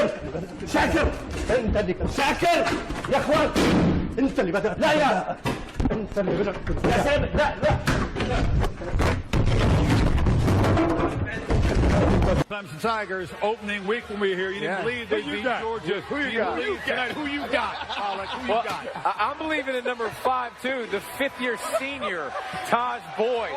شاكر شاكر انت اللي شاكر يا اخوان انت اللي بدأت لا يا انت اللي بدأت يا سامي لا Clemson Tigers opening week when we were here. You didn't believe they beat Georgia. Who you got? Who you got? Who you got? I'm believing in number 5 too, the 5th-year senior, Taj Boyd.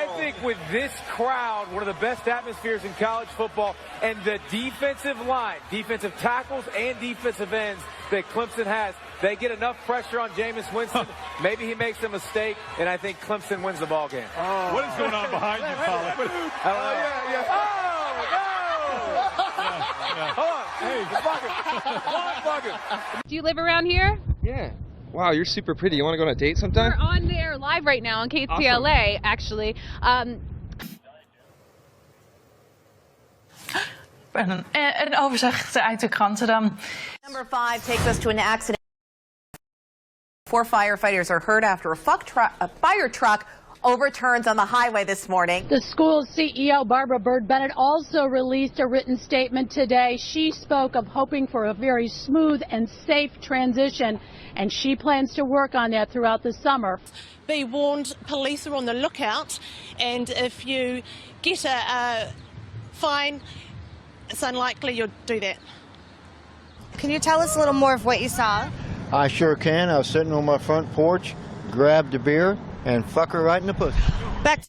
I think with this crowd, one of the best atmospheres in college football, and the defensive line, defensive tackles and defensive ends that Clemson has, they get enough pressure on Jameis Winston. Maybe he makes a mistake, and I think Clemson wins the ball game. What is going on behind you, Colin? Hold on. Hey, bucket. Do you live around here? Yeah. Wow, you're super pretty. You want to go on a date sometime? We're on there live right now on KTLA, actually. Een overzicht uit de kranten dan. Number 5 takes us to an accident. 4 firefighters are hurt after a fire truck overturns on the highway this morning. The school's CEO, Barbara Bird Bennett, also released a written statement today. She spoke of hoping for a very smooth and safe transition, and she plans to work on that throughout the summer. Be warned, police are on the lookout, and if you get a fine, it's unlikely you'll do that. Can you tell us a little more of what you saw? I sure can. I was sitting on my front porch, grabbed a beer, and fuck her right in the pussy. Back.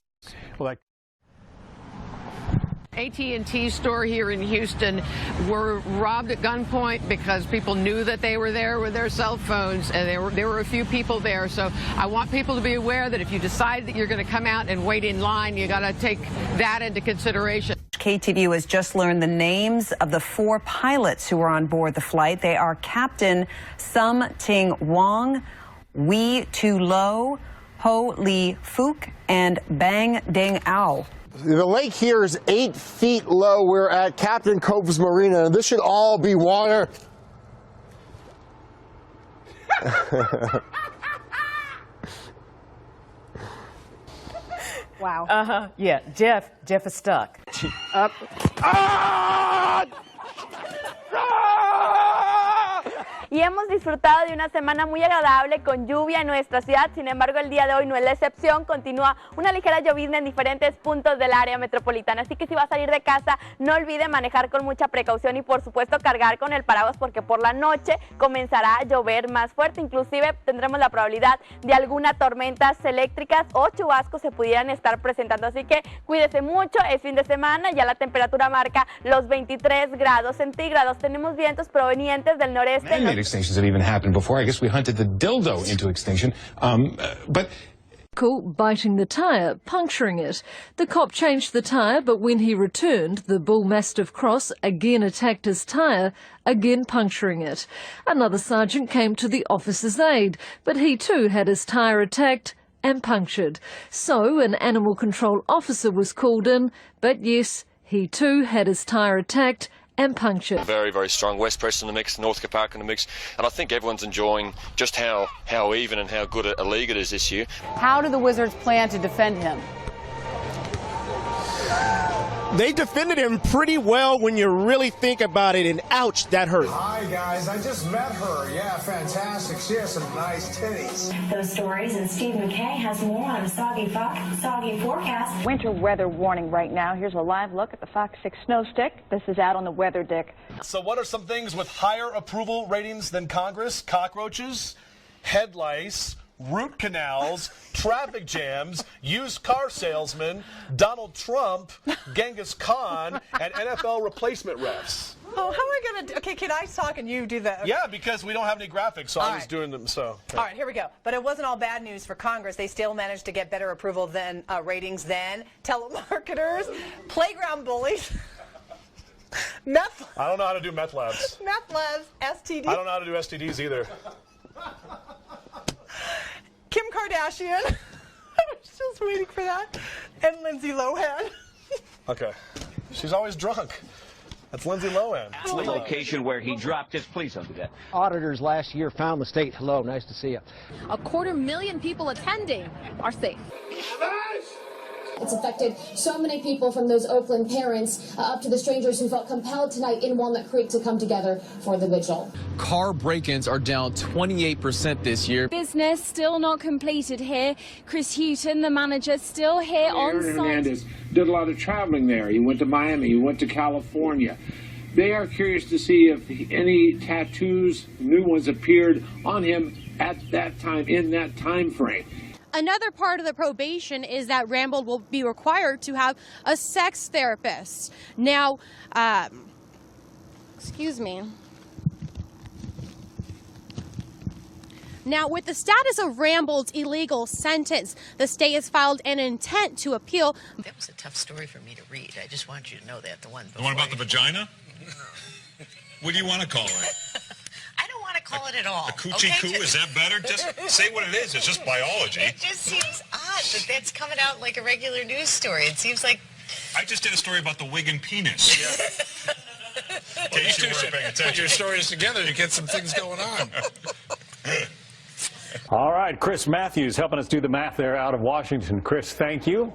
AT&T store here in Houston were robbed at gunpoint because people knew that they were there with their cell phones, and there were a few people there. So I want people to be aware that if you decide that you're going to come out and wait in line, you got to take that into consideration. KTVU has just learned the names of the 4 pilots who were on board the flight. They are Captain Sum Ting Wong, Wee Tu Lo, Ho Lee Fook, and Bang Ding Ao. The lake here is 8 feet low. We're at Captain Cove's Marina, and this should all be water. Wow. Yeah, Jeff is stuck. Up. Ah! Y hemos disfrutado de una semana muy agradable con lluvia en nuestra ciudad. Sin embargo, el día de hoy no es la excepción. Continúa una ligera llovizna en diferentes puntos del área metropolitana. Así que si va a salir de casa, no olvide manejar con mucha precaución y por supuesto cargar con el paraguas, porque por la noche comenzará a llover más fuerte. Inclusive tendremos la probabilidad de algunas tormentas eléctricas o chubascos se pudieran estar presentando. Así que cuídese mucho, es fin de semana, ya la temperatura marca los 23 grados centígrados. Tenemos vientos provenientes del noreste. Extinctions have even happened before. I guess we hunted the dildo into extinction. But biting the tyre, puncturing it. The cop changed the tyre, but when he returned, the bull mastiff cross again attacked his tyre, again puncturing it. Another sergeant came to the officer's aid, but he too had his tyre attacked and punctured. So an animal control officer was called in, but yes, he too had his tyre attacked and punctured. Very, very strong. West Press in the mix, Northcote Park in the mix, and I think everyone's enjoying just how even and how good a league it is this year. How do the Wizards plan to defend him? They defended him pretty well when you really think about it, and ouch, that hurt. Hi guys, I just met her. Yeah, fantastic. She has some nice titties. Those stories, and Steve McKay has more on a soggy forecast. Winter weather warning right now. Here's a live look at the Fox 6 snow stick. This is out on the weather dick. So what are some things with higher approval ratings than Congress? Cockroaches, head lice, root canals, traffic jams, used car salesmen, Donald Trump, Genghis Khan, and NFL replacement refs. Oh, how am I going to... Okay, can I talk and you do that? Yeah, because we don't have any graphics, so I was doing them, so... All right, here we go. But it wasn't all bad news for Congress. They still managed to get better approval than ratings than telemarketers, playground bullies, meth... I don't know how to do meth labs. Meth labs, STDs. I don't know how to do STDs either. Kim Kardashian. I was just waiting for that. And Lindsay Lohan. Okay. She's always drunk. That's Lindsay Lohan. It's the location where he dropped his... Please don't do that. Auditors last year found the state. Hello, nice to see you. 250,000 people attending are safe. It's affected so many people, from those Oakland parents up to the strangers who felt compelled tonight in Walnut Creek to come together for the vigil. Car break-ins are down 28% this year. Business still not completed here. Chris Houghton, the manager, still here on site. Hernandez did a lot of traveling there. He went to Miami, he went to California. They are curious to see if any tattoos, new ones, appeared on him at that time, in that time frame. Another part of the probation is that Rambold will be required to have a sex therapist. Now, excuse me. Now, with the status of Rambold's illegal sentence, the state has filed an intent to appeal. That was a tough story for me to read. I just want you to know that. The one about the vagina? What do you want to call it? I don't want to call it at all. A coochie coo? Is that better? Just say what it is. It's just biology. It just seems odd that that's coming out like a regular news story. It seems like... I just did a story about the wig and penis. Yeah. Well, you two should put your stories together to get some things going on. All right, Chris Matthews helping us do the math there out of Washington. Chris, thank you.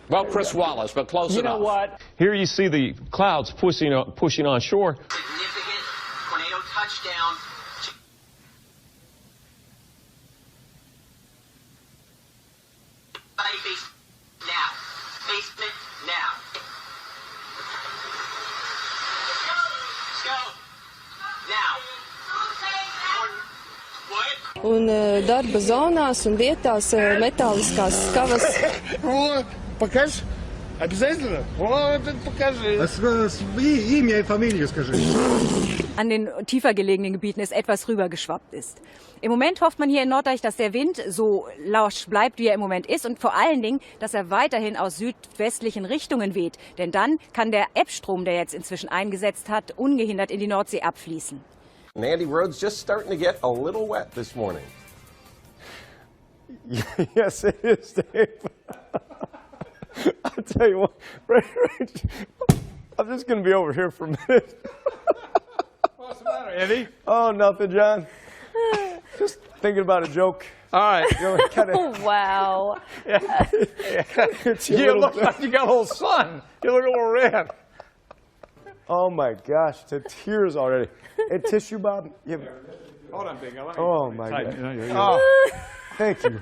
Well, Chris Wallace, but close enough. You know what? Here you see the clouds pushing on shore. Significant tornado touchdown. Now. Basement now. Let's go. Now. Un darba zonās un vietās metāliskās skavas. Покажи. Обязательно? Вот, покажи. Имя и фамилию скажи. An den tiefer gelegenen Gebieten es etwas rübergeschwappt ist. Im Moment hofft man hier in Norddeich, dass der Wind so lasch bleibt, wie er im Moment ist, und vor allen Dingen, dass er weiterhin aus südwestlichen Richtungen weht. Denn dann kann der Ebbstrom, der jetzt inzwischen eingesetzt hat, ungehindert in die Nordsee abfließen. Nandy Road's just starting to get a little wet this morning. Yes, it is, Dave. I'll tell you what, right, I'm just going to be over here for a minute. What's the matter, Eddie? Oh, nothing, John. Just thinking about a joke. All right. Oh, wow. You look like you got a little sun. You look a little red. Oh, my gosh, to tears already. Hey, tissue, Bob? Hold on, Big. Oh, my God. Oh. Thank you.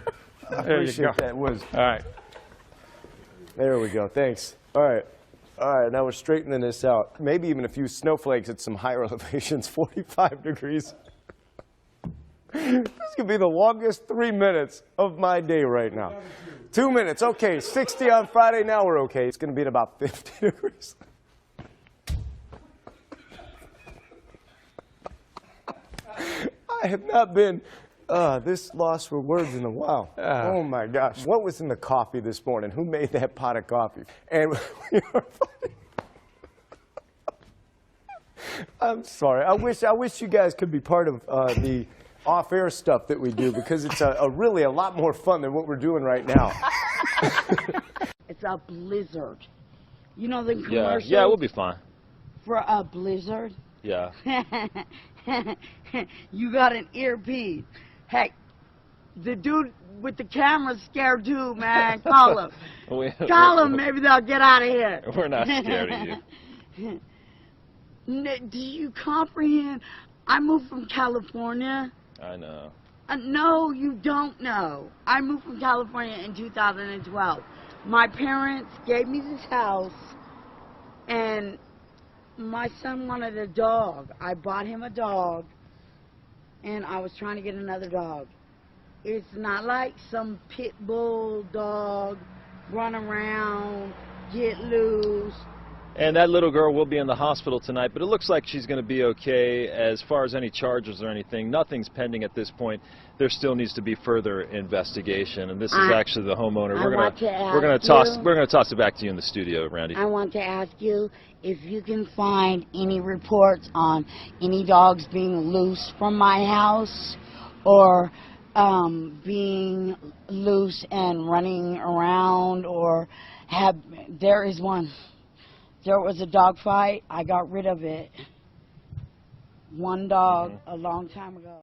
I appreciate that. All right. There we go. Thanks. All right. All right. Now we're straightening this out. Maybe even a few snowflakes at some higher elevations, 45 degrees. This could be the longest 3 minutes of my day right now. 2 minutes. Okay. 60 on Friday. Now we're okay. It's going to be at about 50 degrees. I have not been this lost for words in a while. Oh my gosh. What was in the coffee this morning? Who made that pot of coffee? And we are funny. I'm sorry. I wish you guys could be part of the off-air stuff that we do, because it's really a lot more fun than what we're doing right now. It's a blizzard. You know the commercial? Yeah, we'll be fine. For a blizzard? Yeah. You got an earpiece. Hey, the dude with the camera's scared too, man. Call him. Call him. Maybe they'll get out of here. We're not scared of you. Do you comprehend? I moved from California. I know. No, you don't know. I moved from California in 2012. My parents gave me this house, and my son wanted a dog. I bought him a dog, and I was trying to get another dog. It's not like some pit bull dog, run around, get loose. And that little girl will be in the hospital tonight, but it looks like she's going to be okay. As far as any charges or anything, nothing's pending at this point. There still needs to be further investigation, and this is actually the homeowner. We're going to toss it back to you in the studio, Randy. I want to ask you if you can find any reports on any dogs being loose from my house, or being loose and running around, or there is one. There was a dog fight. I got rid of it. One dog a long time ago.